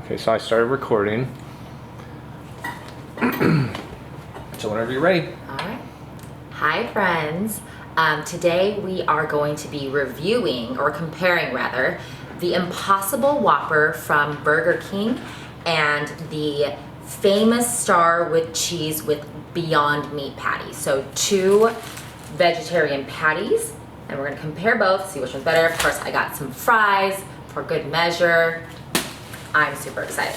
Okay, so I started recording. So whenever you're ready. All right. Hi, friends. Today we are going to be reviewing, or comparing rather, the Impossible Whopper from Burger King and the Famous Star with Cheese with Beyond Meat patty. So 2 vegetarian patties, and we're gonna compare both, see which one's better. Of course, I got some fries for good measure. I'm super excited.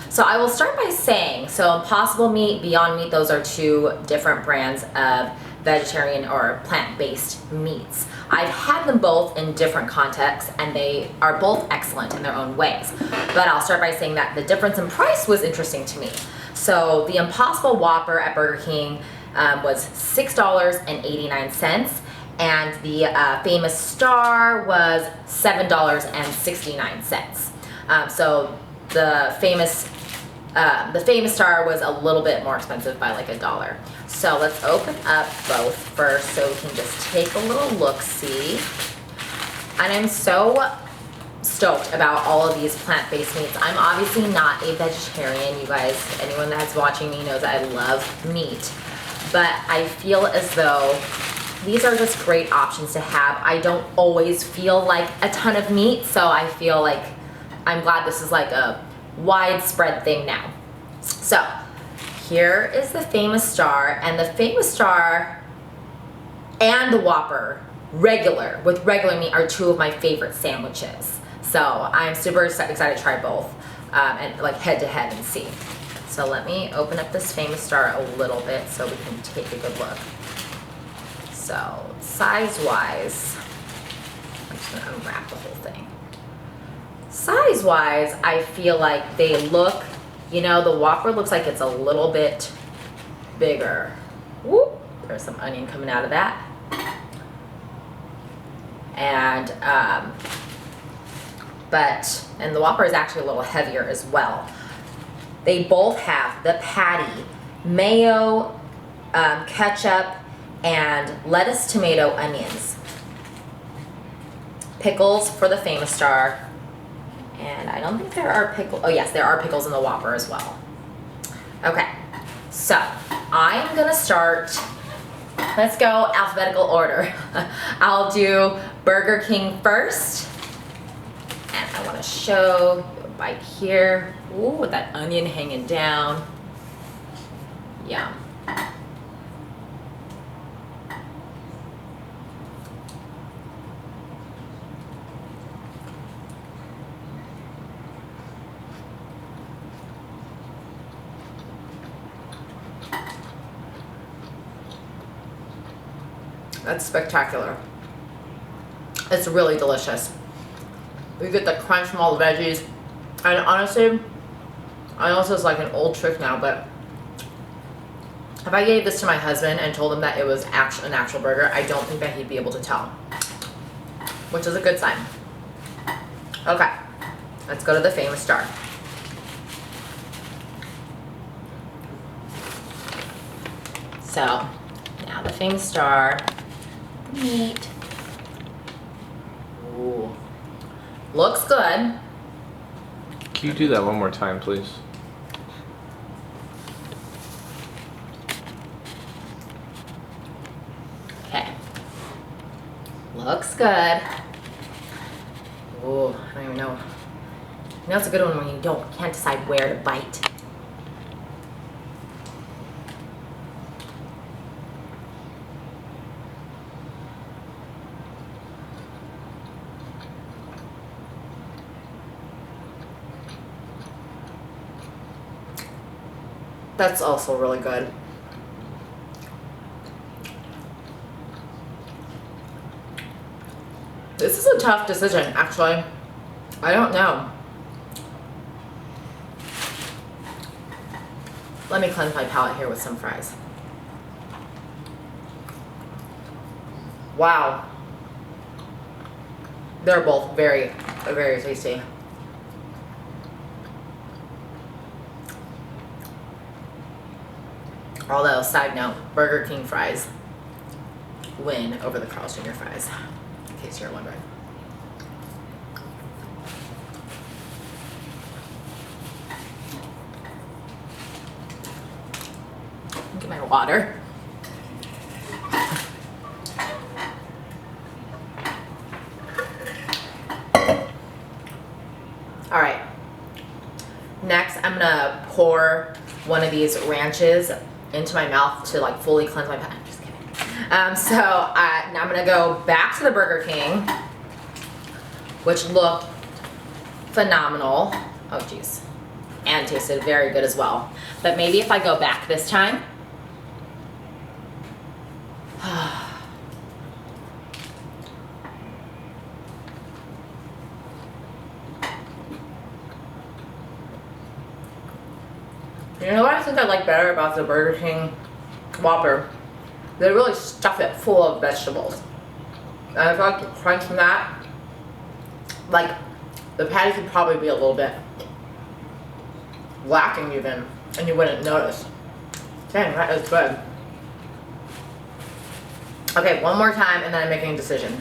So I will start by saying, so Impossible Meat, Beyond Meat, those are 2 different brands of vegetarian or plant-based meats. I've had them both in different contexts and they are both excellent in their own ways. But I'll start by saying that the difference in price was interesting to me. So the Impossible Whopper at Burger King was $6.89 and the Famous Star was $7.69. So the Famous Star was a little bit more expensive by like $1. So let's open up both first so we can just take a little look-see. And I'm so stoked about all of these plant-based meats. I'm obviously not a vegetarian. You guys, anyone that's watching me knows that I love meat. But I feel as though these are just great options to have. I don't always feel like a ton of meat, so I feel like I'm glad this is like a widespread thing now. So here is the Famous Star, and the Famous Star and the Whopper with regular meat are 2 of my favorite sandwiches. So I'm super excited to try both and like head to head and see. So let me open up this Famous Star a little bit so we can take a good look. So size wise, I'm just gonna unwrap the whole thing. Size wise, I feel like they look, you know, the Whopper looks like it's a little bit bigger. Whoop, there's some onion coming out of that. And the Whopper is actually a little heavier as well. They both have the patty, mayo, ketchup, and lettuce, tomato, onions. Pickles for the Famous Star. And I don't think there are pickles. Oh yes, there are pickles in the Whopper as well. Okay, so I'm gonna start, let's go alphabetical order. I'll do Burger King first. And I wanna show you a bite here. Ooh, with that onion hanging down. Yum. That's spectacular. It's really delicious. You get the crunch from all the veggies. And honestly, I know this is like an old trick now, but if I gave this to my husband and told him that it was an actual burger, I don't think that he'd be able to tell, which is a good sign. Okay, let's go to the Famous Star. So, now the Famous Star. Meat. Ooh. Looks good. Can you do that one more time, please? Okay. Looks good. Ooh, I don't even know. You know it's a good one when you can't decide where to bite. That's also really good. This is a tough decision, actually. I don't know. Let me cleanse my palate here with some fries. Wow. They're both very, very tasty. Although, side note, Burger King fries win over the Carl's Jr. fries, in case you're wondering. Get my water. All right. Next, I'm gonna pour one of these ranches into my mouth to like fully cleanse my palate. Just kidding. Now I'm gonna go back to the Burger King, which looked phenomenal. Oh geez, and tasted very good as well. But maybe if I go back this time. You know what I think I like better about the Burger King Whopper? They really stuff it full of vegetables. And I feel like the crunch from that, like the patty could probably be a little bit lacking even, and you wouldn't notice. Dang, that is good. Okay, one more time and then I'm making a decision.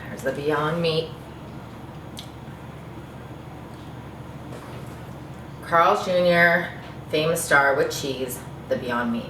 There's the Beyond Meat. Carl's Jr. Famous Star with cheese, the Beyond Meat.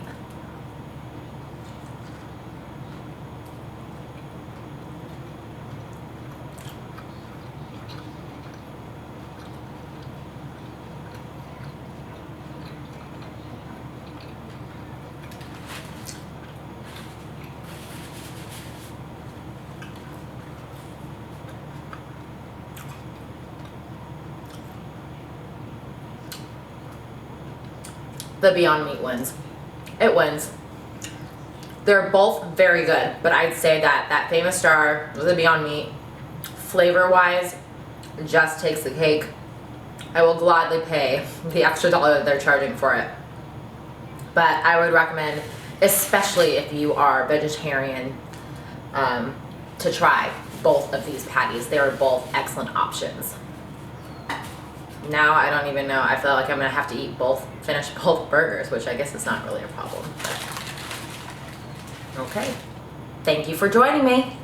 The Beyond Meat wins. It wins. They're both very good, but I'd say that Famous Star with the Beyond Meat, flavor-wise, just takes the cake. I will gladly pay the extra $1 that they're charging for it. But I would recommend, especially if you are vegetarian, to try both of these patties. They are both excellent options. Now I don't even know. I feel like I'm gonna have to finish both burgers, which I guess is not really a problem. Okay. Thank you for joining me.